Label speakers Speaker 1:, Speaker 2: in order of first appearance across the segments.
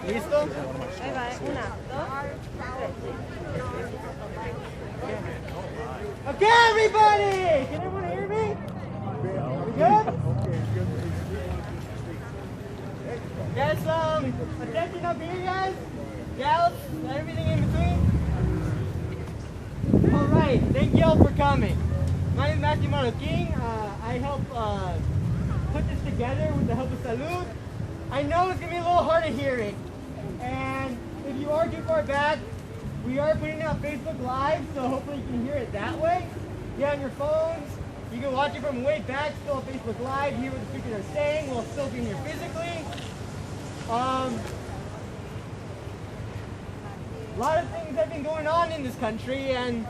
Speaker 1: ¿Listo?
Speaker 2: Ahí va, 1, 2, 3.
Speaker 1: Okay, everybody! Can everyone hear me? We good? Yes, attention up here, guys? Gals, everything in between? Alright, thank you all for coming. My name is Matthew Marroquin. I help put this together with the help of Salud. I know it's going to be a little hard of hearing. And if you are too far back, we are putting it on Facebook Live, so hopefully you can hear it that way. Get on your phones. You can watch it from way back, still on Facebook Live, hear what the speakers are saying while still being here physically. A lot of things have been going on in this country, and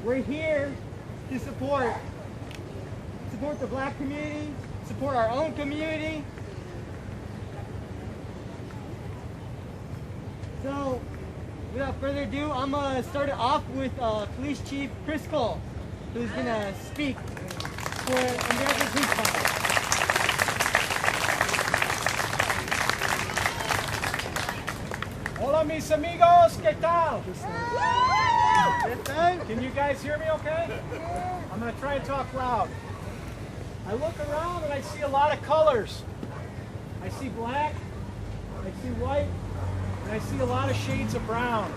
Speaker 1: we're here to support the black community, support our own community. So, without further ado, I'm going to start it off with Police Chief Chris Cole, who's going to speak for American Police Department.
Speaker 3: Hola mis amigos, ¿qué tal? Can you guys hear me okay? I'm going to try and talk loud. I look around and I see a lot of colors. I see black, I see white, and I see a lot of shades of brown.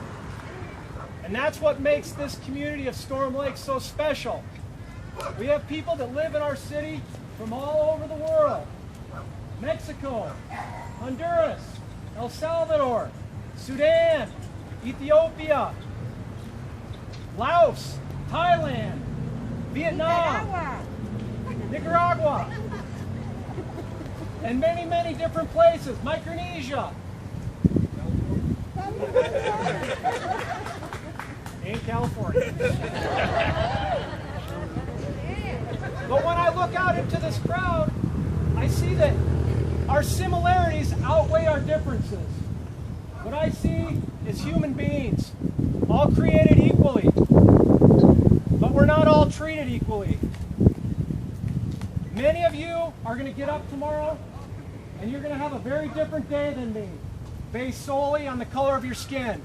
Speaker 3: And that's what makes this community of Storm Lake so special. We have people that live in our city from all over the world. Mexico, Honduras, El Salvador, Sudan, Ethiopia, Laos, Thailand, Vietnam, Nicaragua, and many, many different places. Micronesia. In California. But when I look out into this crowd, I see that our similarities outweigh our differences. What I see is human beings, all created equally, but we're not all treated equally. Many of you are going to get up tomorrow, and you're going to have a very different day than me, based solely on the color of your skin.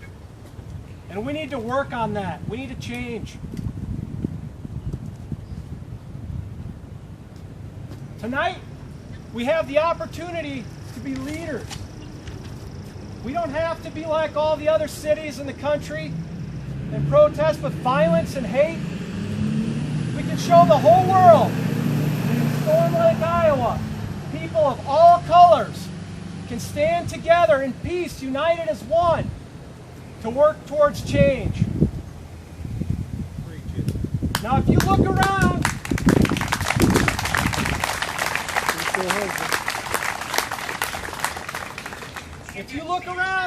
Speaker 3: And we need to work on that. We need to change. Tonight, we have the opportunity to be leaders. We don't have to be like all the other cities in the country and protest with violence and hate. We can show the whole world that in Storm Lake, Iowa, people of all colors can stand together in peace, united as one, to work towards change. Now, if you look around,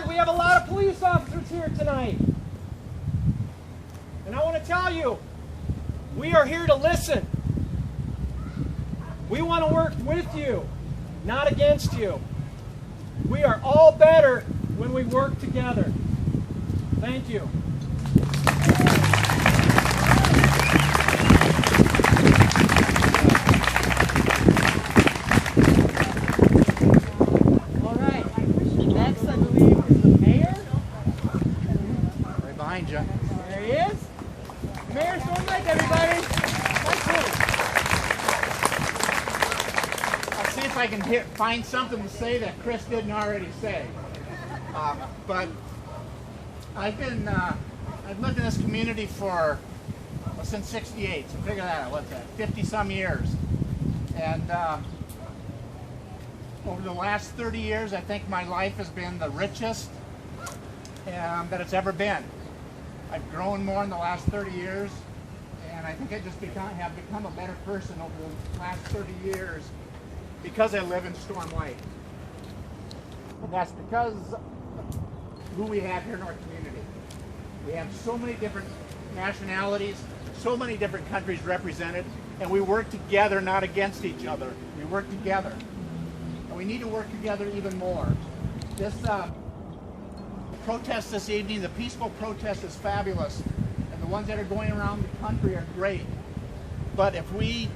Speaker 3: we have a lot of police officers here tonight. And I want to tell you, we are here to listen. We want to work with you, not against you. We are all better when we work together. Thank you.
Speaker 1: All right. Next, I believe, is the mayor.
Speaker 4: Right behind you.
Speaker 1: There he is. Mayor Storm Lake, everybody.
Speaker 4: I'll see if I can find something to say that Chris didn't already say. But I've lived in this community for, since '68, so figure that out, what's that, 50-some years. And over the last 30 years, I think my life has been the richest that it's ever been. I've grown more in the last 30 years, and I think I just have become a better person over the last 30 years because I live in Storm Lake. And that's because of who we have here in our community. We have so many different nationalities, so many different countries represented, and we work together, not against each other. We work together. And we need to work together even more. This protest this evening, the peaceful protest, is fabulous. And the ones that are going around the country are great. But if we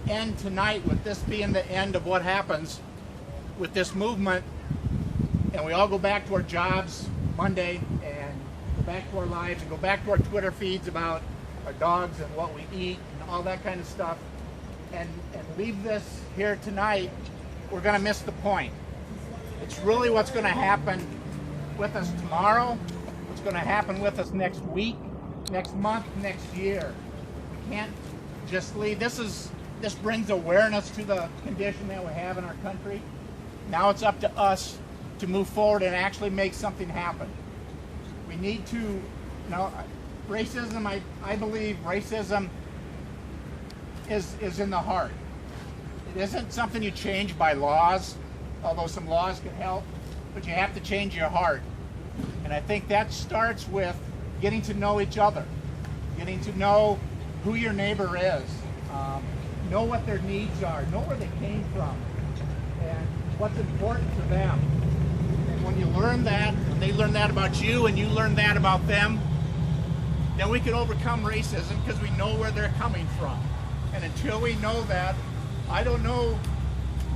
Speaker 4: end tonight with this being the end of what happens with this movement, and we all go back to our jobs Monday and go back to our lives and go back to our Twitter feeds about our dogs and what we eat and all that kind of stuff, and leave this here tonight, we're going to miss the point. It's really what's going to happen with us tomorrow, what's going to happen with us next week, next month, next year. We can't just leave. This brings awareness to the condition that we have in our country. Now it's up to us to move forward and actually make something happen. We need to, racism, I believe racism is in the heart. It isn't something you change by laws, although some laws can help, but you have to change your heart. And I think that starts with getting to know each other, getting to know who your neighbor is, know what their needs are, know where they came from, and what's important to them. And when you learn that, when they learn that about you and you learn that about them, then we can overcome racism because we know where they're coming from. And until we know that, I don't know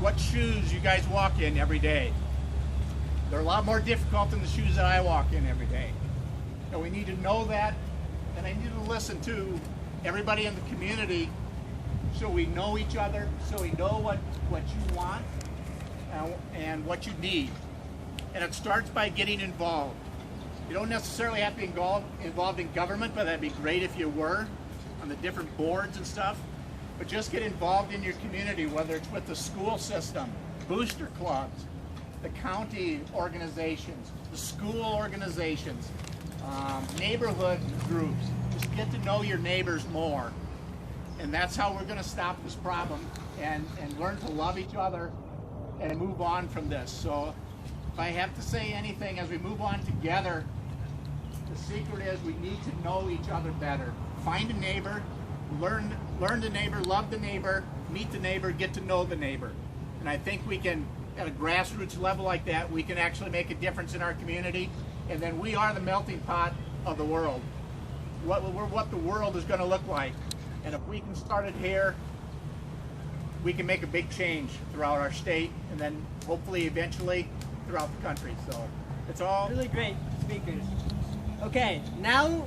Speaker 4: what shoes you guys walk in every day. They're a lot more difficult than the shoes that I walk in every day. And we need to know that, and I need to listen to everybody in the community so we know each other, so we know what you want and what you need. And it starts by getting involved. You don't necessarily have to be involved in government, but that'd be great if you were, on the different boards and stuff. But just get involved in your community, whether it's with the school system, booster clubs, the county organizations, the school organizations, neighborhood groups. Just get to know your neighbors more. And that's how we're going to stop this problem and learn to love each other and move on from this. So if I have to say anything as we move on together, the secret is we need to know each other better. Find a neighbor, learn the neighbor, love the neighbor, meet the neighbor, get to know the neighbor. And I think we can, at a grassroots level like that, we can actually make a difference in our community. And then we are the melting pot of the world. What the world is going to look like. And if we can start it here, we can make a big change throughout our state and then hopefully eventually throughout the country. So it's all
Speaker 1: really great speakers. Okay, now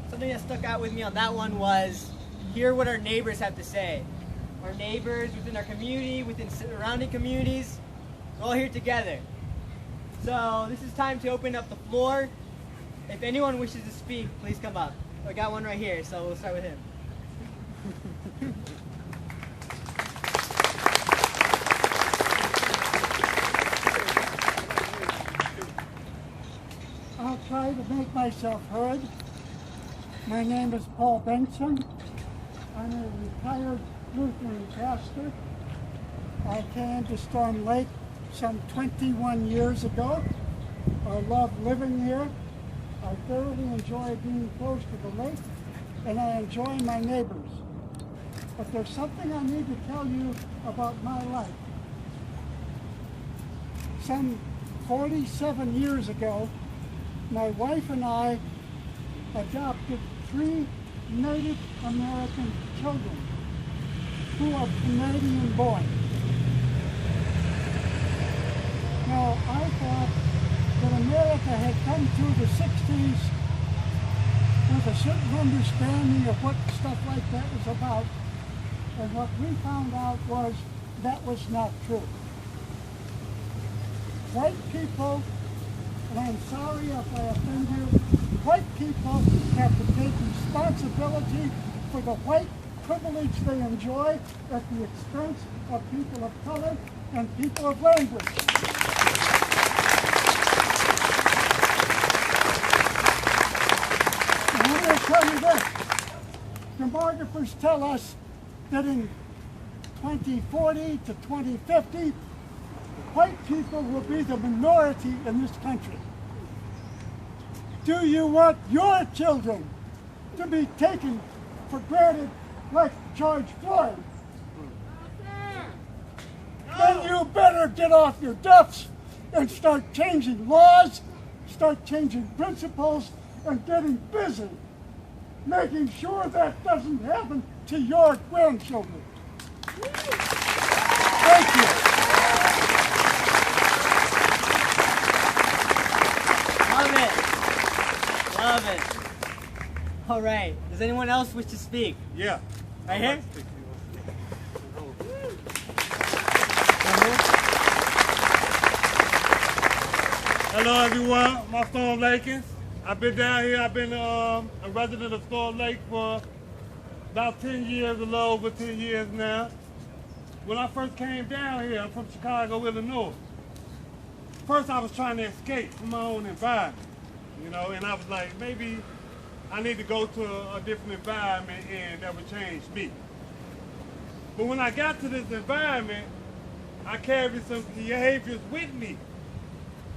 Speaker 1: something that stuck out with me on that one was hear what our neighbors have to say. Our neighbors within our community, within surrounding communities, we're all here together. So this is time to open up the floor. If anyone wishes to speak, please come up. I got one right here, so we'll start with him.
Speaker 2: I'll try to make myself heard. My name is Paul Benson. I'm a retired Lutheran pastor. I came to Storm Lake some 21 years ago. I love living here. I thoroughly enjoy being close to the lake, and I enjoy my neighbors. But there's something I need to tell you about my life. Some 47 years ago, my wife and I adopted 3 Native American children who are Canadian born. Now, I thought that America had come through the 60s with a certain understanding of what stuff like that was about, and what we found out was that was not true. White people, and I'm sorry if I offend you, white people have to take responsibility for the white privilege they enjoy at the expense of people of color and people of language. And I'm going to tell you this. Demographers tell us that in 2040 to 2050, white people will be the minority in this country. Do you want your children to be taken for granted like George Floyd? Then you better get off your duffs and start changing laws, start changing principles, and getting busy, making sure that doesn't happen to your grandchildren. Thank you.
Speaker 1: love it. All right. Does anyone else wish to speak?
Speaker 5: Yeah.
Speaker 1: Right here?
Speaker 5: Hello, everyone. I'm Storm Lakins. I've been down here. I've been a resident of Storm Lake for about 10 years, a little over 10 years now. When I first came down here, I'm from Chicago, Illinois. First, I was trying to escape from my own environment, you know, and I was like, maybe I need to go to a different environment and that would change me. But when I got to this environment, I carried some behaviors with me.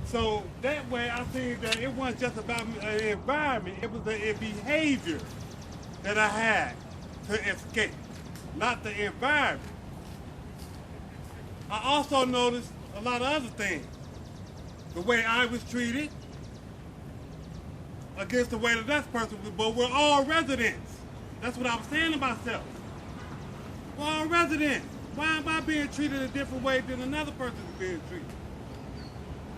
Speaker 5: So that way I think that it wasn't just about an environment, it was a behavior that I had to escape, not the environment. I also noticed a lot of other things. The way I was treated against the way the next person was, but we're all residents. That's what I was saying to myself. We're all residents. Why am I being treated a different way than another person is being treated?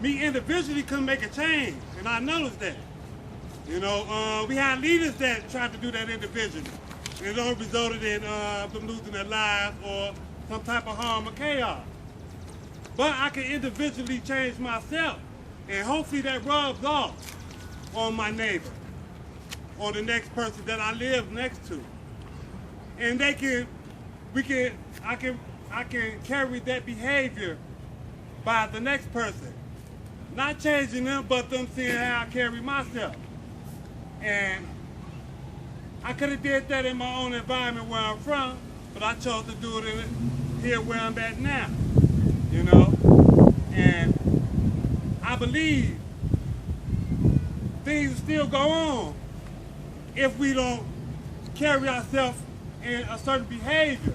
Speaker 5: Me individually couldn't make a change, and I noticed that. You know, we had leaders that tried to do that individually, and it all resulted in them losing their lives or some type of harm or chaos. But I can individually change myself, and hopefully that rubs off on my neighbor or the next person that I live next to, and I can carry that behavior by the next person. Not changing them, but them seeing how I carry myself. And I could have did that in my own environment where I'm from, but I chose to do it here where I'm at now, you know? And I believe things still go on if we don't carry ourselves in a certain behavior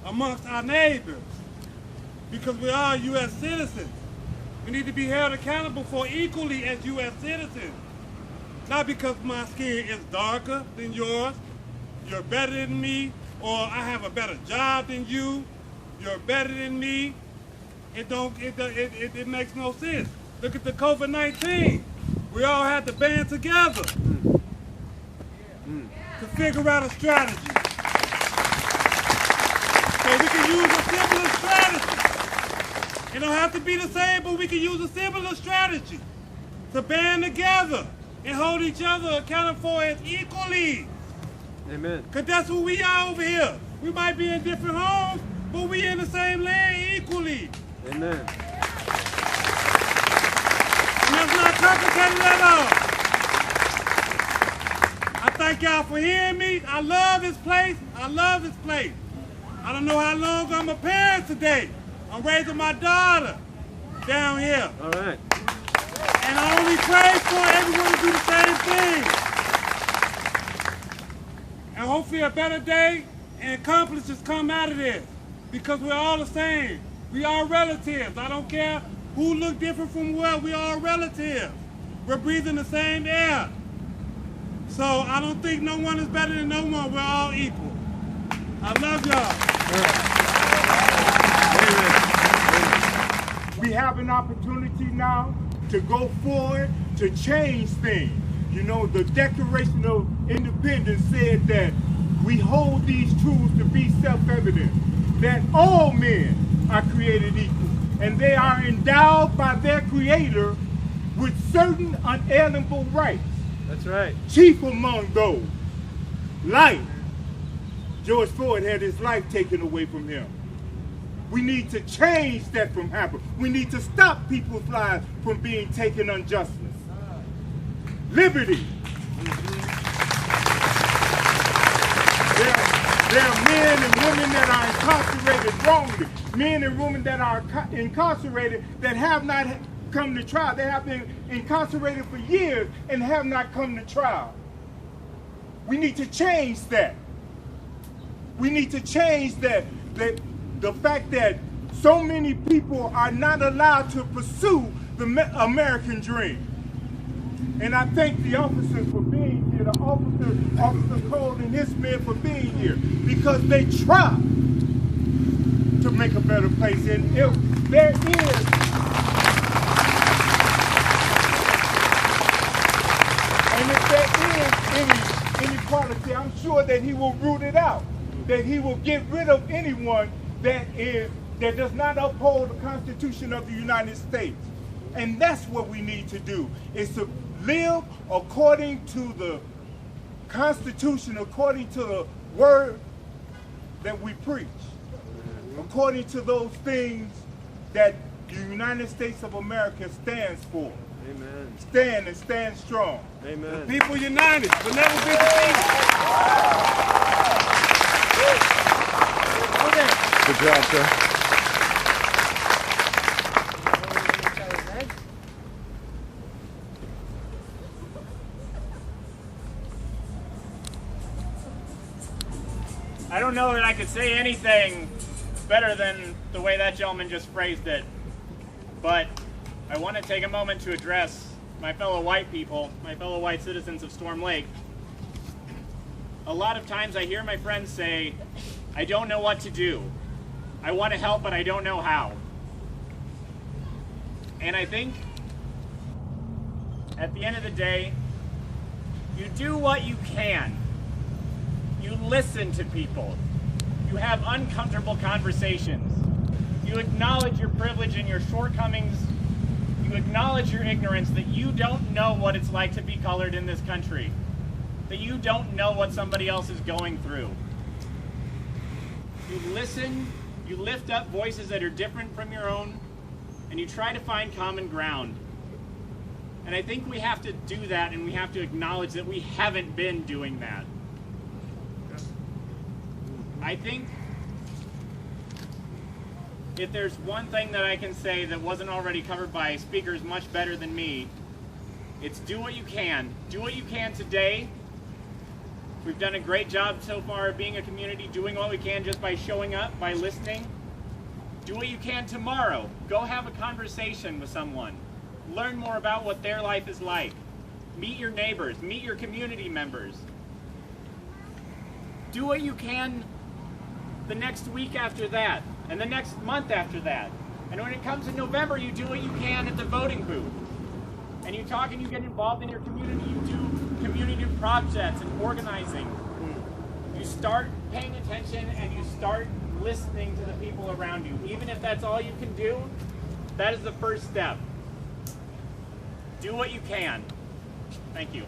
Speaker 5: amongst our neighbors, because we are U.S. citizens. We need to be held accountable for equally as U.S. citizens. Not because my skin is darker than yours, you're better than me, or I have a better job than you, you're better than me. It makes no sense. Look at the COVID-19. We all had to band together to figure out a strategy. So we can use a similar strategy. It don't have to be the same, but we can use a similar strategy to band together and hold each other accountable for as equally.
Speaker 6: Amen.
Speaker 5: Because that's who we are over here. We might be in different homes, but we in the same land equally.
Speaker 6: Amen.
Speaker 5: And that's not complicated at all. I thank y'all for hearing me. I love this place. I love this place. I don't know how long I'm a parent today. I'm raising my daughter down here.
Speaker 6: All right.
Speaker 5: And I only pray for everyone to do the same thing. And hopefully a better day and accomplishments come out of this. Because we're all the same. We are relatives. I don't care who look different from what, we are relatives. We're breathing the same air. So I don't think no one is better than no one. We're all equal. I love y'all.
Speaker 7: We have an opportunity now to go forward, to change things. You know, the Declaration of Independence said that we hold these truths to be self-evident, that all men are created equal, and they are endowed by their Creator with certain unalienable rights.
Speaker 6: That's right.
Speaker 7: Chief among those, life. George Floyd had his life taken away from him. We need to change that from happening. We need to stop people's lives from being taken unjustly. Liberty. There are men and women that are incarcerated wrongly. Men and women that are incarcerated that have not come to trial. They have been incarcerated for years and have not come to trial. We need to change that. We need to change that. The fact that so many people are not allowed to pursue the American dream. And I thank the officers for being here, Officer Cole and his men for being here, because they try to make a better place. And if there is and any policy, I'm sure that he will root it out. That he will get rid of anyone that does not uphold the Constitution of the United States. And that's what we need to do, is to live according to the Constitution, according to the word that we preach, according to those things that the United States of America stands for.
Speaker 6: Amen.
Speaker 7: Stand and stand strong.
Speaker 6: Amen.
Speaker 5: The people united will never be defeated.
Speaker 8: Good job, sir.
Speaker 4: I don't know that I could say anything better than the way that gentleman just phrased it, but I want to take a moment to address my fellow white people, my fellow white citizens of Storm Lake. A lot of times I hear my friends say, I don't know what to do. I want to help, but I don't know how. And I think at the end of the day, you do what you can. You listen to people. You have uncomfortable conversations. You acknowledge your privilege and your shortcomings. You acknowledge your ignorance, that you don't know what it's like to be colored in this country. That you don't know what somebody else is going through. You listen, you lift up voices that are different from your own, and you try to find common ground. And I think we have to do that, and we have to acknowledge that we haven't been doing that. I think if there's one thing that I can say that wasn't already covered by speakers much better than me, it's do what you can. Do what you can today. We've done a great job so far of being a community, doing what we can just by showing up, by listening. Do what you can tomorrow. Go have a conversation with someone. Learn more about what their life is like. Meet your neighbors. Meet your community members. Do what you can the next week after that, and the next month after that. And when it comes to November, you do what you can at the voting booth. And you talk and you get involved in your community. You do community projects and organizing. You start paying attention and you start listening to the people around you. Even if that's all you can do, that is the first step. Do what you can. Thank you.